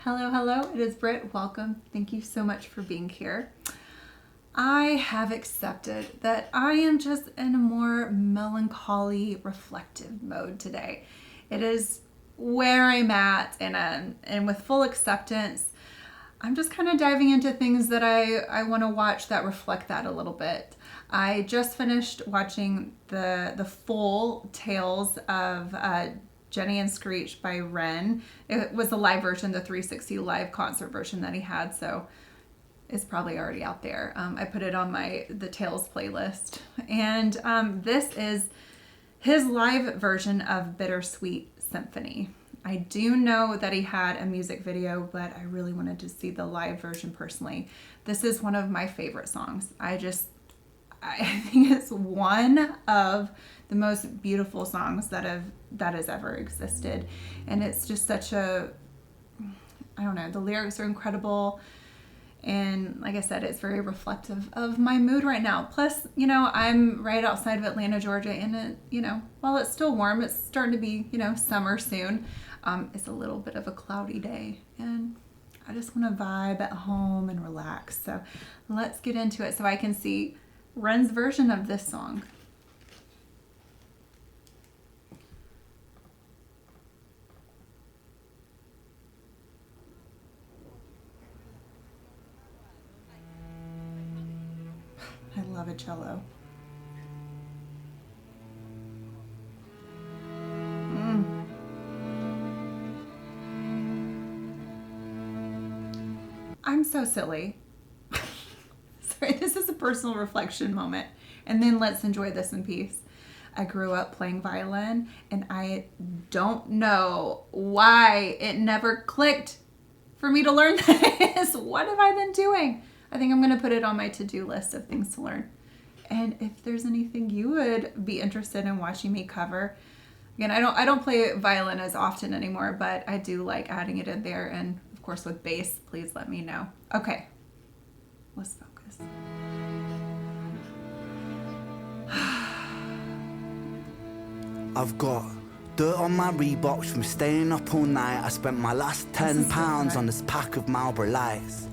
Hello, hello, it is Brit. Welcome. Thank you so much for being here. I have accepted that I am just in a more melancholy, reflective mode today. It is where I'm at, and with full acceptance, I'm just kind of diving into things that I want to watch that reflect that a little bit. I just finished watching the full tales of Jenny and Screech by Ren. It was the live version, the 360 live concert version that he had, so it's probably already out there. I put it on the Tales playlist, and this is his live version of Bittersweet Symphony. I do know that he had a music video, but I really wanted to see the live version personally. This is one of my favorite songs. I think it's one of the most beautiful songs that has ever existed. And it's just such I don't know, the lyrics are incredible. And like I said, it's very reflective of my mood right now. Plus, I'm right outside of Atlanta, Georgia, and while it's still warm, it's starting to be, summer soon. It's a little bit of a cloudy day, and I just want to vibe at home and relax. So let's get into it so I can see Ren's version of this song. I love a cello. I'm so silly. Sorry, this is a personal reflection moment. And then let's enjoy this in peace. I grew up playing violin, and I don't know why it never clicked for me to learn this. What have I been doing? I think I'm going to put it on my to-do list of things to learn. And if there's anything you would be interested in watching me cover, again, I don't play violin as often anymore, but I do like adding it in there. And of course with bass, please let me know. Okay, let's focus. I've got dirt on my Reeboks from staying up all night. I spent my last £10 on this pack of Marlboro Lights.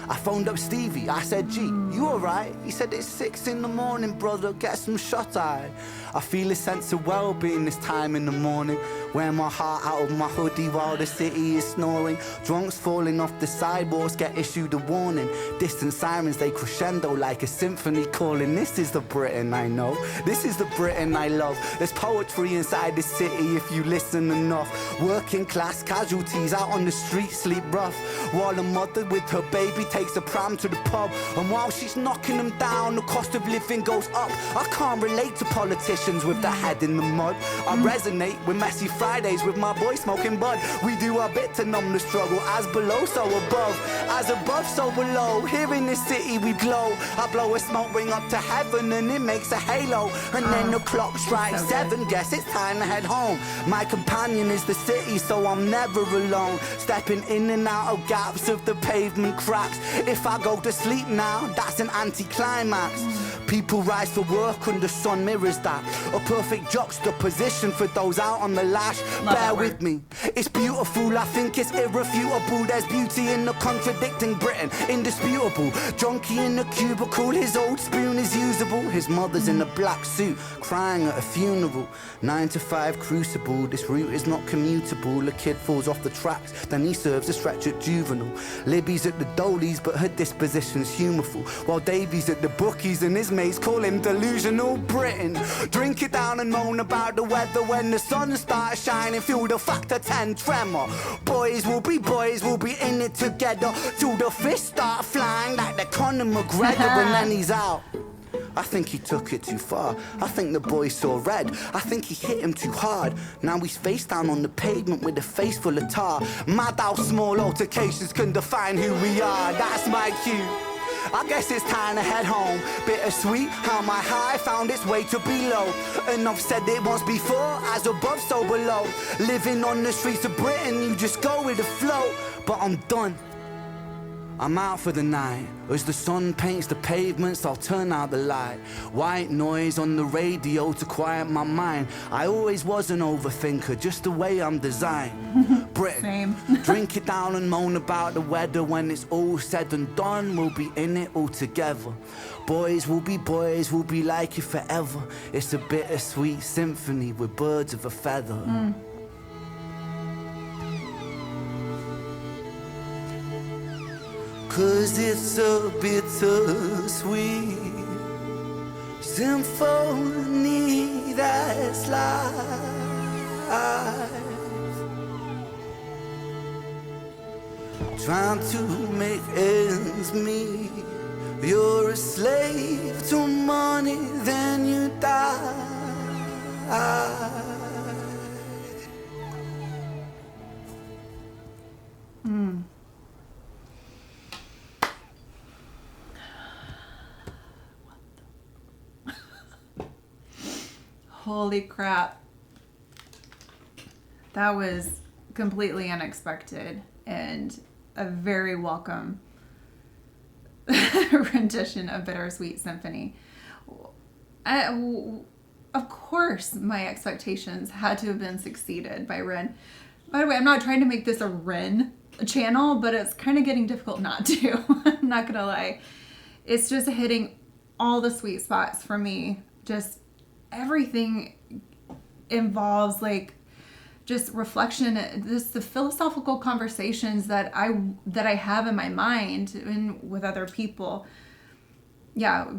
I phoned up Stevie, I said, G, you alright? He said, it's 6 in the morning, brother, get some shut-eye. I feel a sense of well-being this time in the morning. Wear my heart out of my hoodie while the city is snoring. Drunks falling off the sidewalks get issued a warning. Distant sirens, they crescendo like a symphony calling. This is the Britain I know, this is the Britain I love. There's poetry inside the city if you listen enough. Working class casualties out on the street sleep rough, while a mother with her baby takes a pram to the pub. And while she's knocking them down, the cost of living goes up. I can't relate to politicians with their head in the mud. I resonate with messy Fridays with my boy smoking bud. We do our bit to numb the struggle. As below, so above. As above, so below. Here in this city we glow. I blow a smoke ring up to heaven and it makes a halo. And then the clock strikes 7. Guess it's time to head home. My companion is the city, so I'm never alone. Stepping in and out of gaps of the pavement cracks. If I go to sleep now, that's an anticlimax. People rise for work and the sun mirrors that. A perfect juxtaposition for those out on the lash. Bear with me, it's beautiful, I think it's irrefutable. There's beauty in the contradicting Britain, indisputable. Junkie in the cubicle, his old spoon is usable. His mother's in a black suit, crying at a funeral. 9 to 5 crucible, this route is not commutable. A kid falls off the tracks, then he serves a stretch at juvenile. Libby's at the Dolies, but her disposition's humorful. While Davy's at the bookies and his mates call him delusional. Britain, drink it down and moan about the weather when the sun starts shining. Feel the factor 10 tremor. Boys will be in it together till the fists start flying like the Conor McGregor and then he's out. I think he took it too far. I think the boy saw red. I think he hit him too hard. Now he's face down on the pavement with a face full of tar. Mad how small altercations can define who we are. That's my cue. I guess it's time to head home. Bittersweet, how my high found its way to below. And I've said it once before, as above, so below. Living on the streets of Britain, you just go with the flow. But I'm done. I'm out for the night. As the sun paints the pavements, I'll turn out the light. White noise on the radio to quiet my mind. I always was an overthinker, just the way I'm designed. Brit, Same. drink it down and moan about the weather. When it's all said and done, we'll be in it all together. Boys, we'll be like it forever. It's a bittersweet symphony with birds of a feather. Cause it's a bittersweet symphony that's life. Trying to make ends meet. You're a slave to money, then you die. Holy crap. That was completely unexpected and a very welcome rendition of Bittersweet Symphony. Of course, my expectations had to have been succeeded by Ren. By the way, I'm not trying to make this a Ren channel, but it's kind of getting difficult not to. I'm not gonna lie. It's just hitting all the sweet spots for me. Just everything involves like just reflection, this the philosophical conversations that I have in my mind and with other people. Yeah,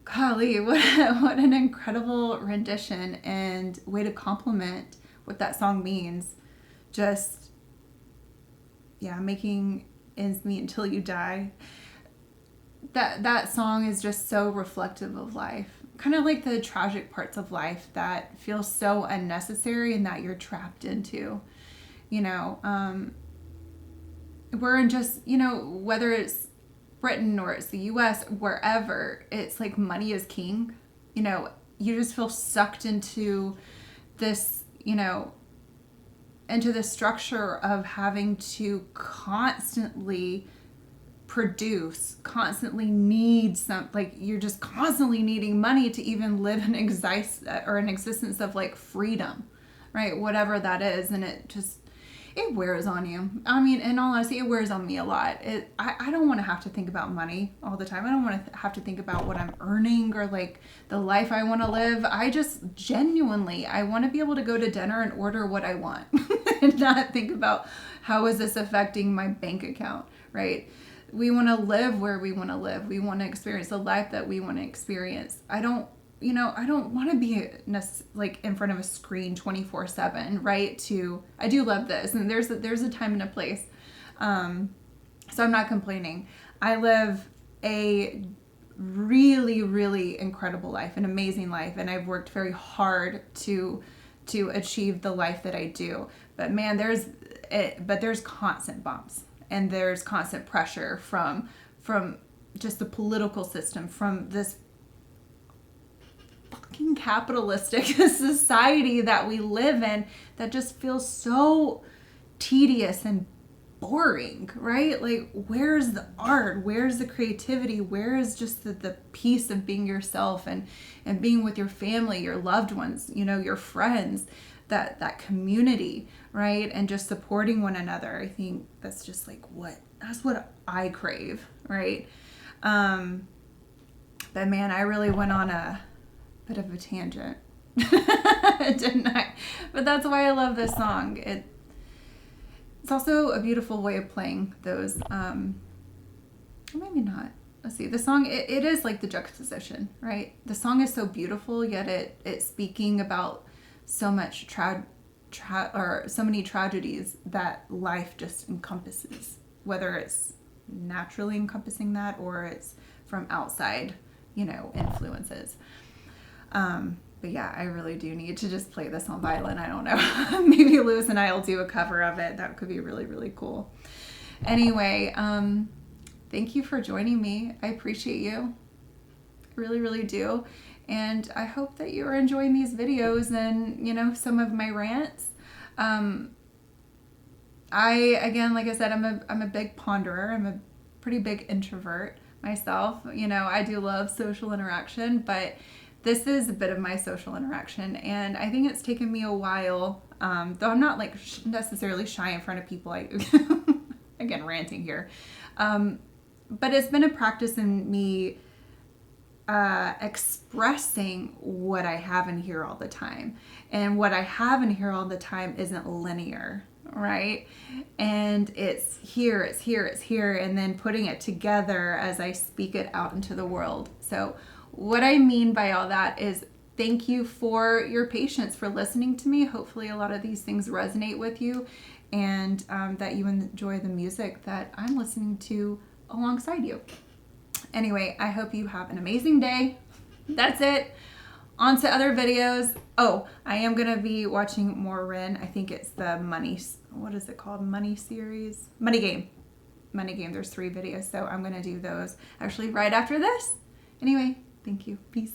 golly, what an incredible rendition and way to compliment what that song means. Just making ends meet until you die. That song is just so reflective of life. Kind of like the tragic parts of life that feel so unnecessary and that you're trapped into. We're in just, whether it's Britain or it's the US, wherever, it's like money is king. You just feel sucked into this, into the structure of having to constantly produce, constantly need you're just constantly needing money to even live an existence of like freedom, right? Whatever that is. And it wears on you. I mean, in all honesty, it wears on me a lot. I don't want to have to think about money all the time. I don't want to have to think about what I'm earning or like the life I want to live. I just genuinely, I want to be able to go to dinner and order what I want and not think about how is this affecting my bank account, right? We want to live where we want to live. We want to experience the life that we want to experience. I don't want to be like in front of a screen 24/7, right? I do love this, and there's a time and a place. So I'm not complaining. I live a really, really incredible life, an amazing life, and I've worked very hard to achieve the life that I do. But man, there's constant bumps. And there's constant pressure from just the political system, from this fucking capitalistic society that we live in that just feels so tedious and boring, right? Like, where's the art? Where's the creativity? Where is just the peace of being yourself and being with your family, your loved ones, your friends, that community, right? And just supporting one another. I think that's just like that's what I crave, right? But man, I really went on a bit of a tangent, didn't I? But that's why I love this song. It's also a beautiful way of playing those, maybe not. Let's see, the song, it is like the juxtaposition, right? The song is so beautiful, yet it's speaking about so much so many tragedies that life just encompasses, whether it's naturally encompassing that or it's from outside, influences. But yeah, I really do need to just play this on violin. I don't know. Maybe Lewis and I will do a cover of it. That could be really, really cool. Anyway, thank you for joining me. I appreciate you. I really, really do. And I hope that you are enjoying these videos and, some of my rants. Again, like I said, I'm a big ponderer. I'm a pretty big introvert myself. You know, I do love social interaction, but this is a bit of my social interaction, and I think it's taken me a while, though I'm not like necessarily shy in front of people. Again, ranting here. But it's been a practice in me expressing what I have in here all the time. And what I have in here all the time isn't linear, right? And it's here, and then putting it together as I speak it out into the world. So what I mean by all that is thank you for your patience, for listening to me. Hopefully a lot of these things resonate with you, and that you enjoy the music that I'm listening to alongside you. Anyway, I hope you have an amazing day. That's it. On to other videos. Oh, I am going to be watching more Ren. I think it's the Money, what is it called? Money series? Money Game. Money Game. There's 3 videos, so I'm going to do those actually right after this. Anyway, thank you. Peace.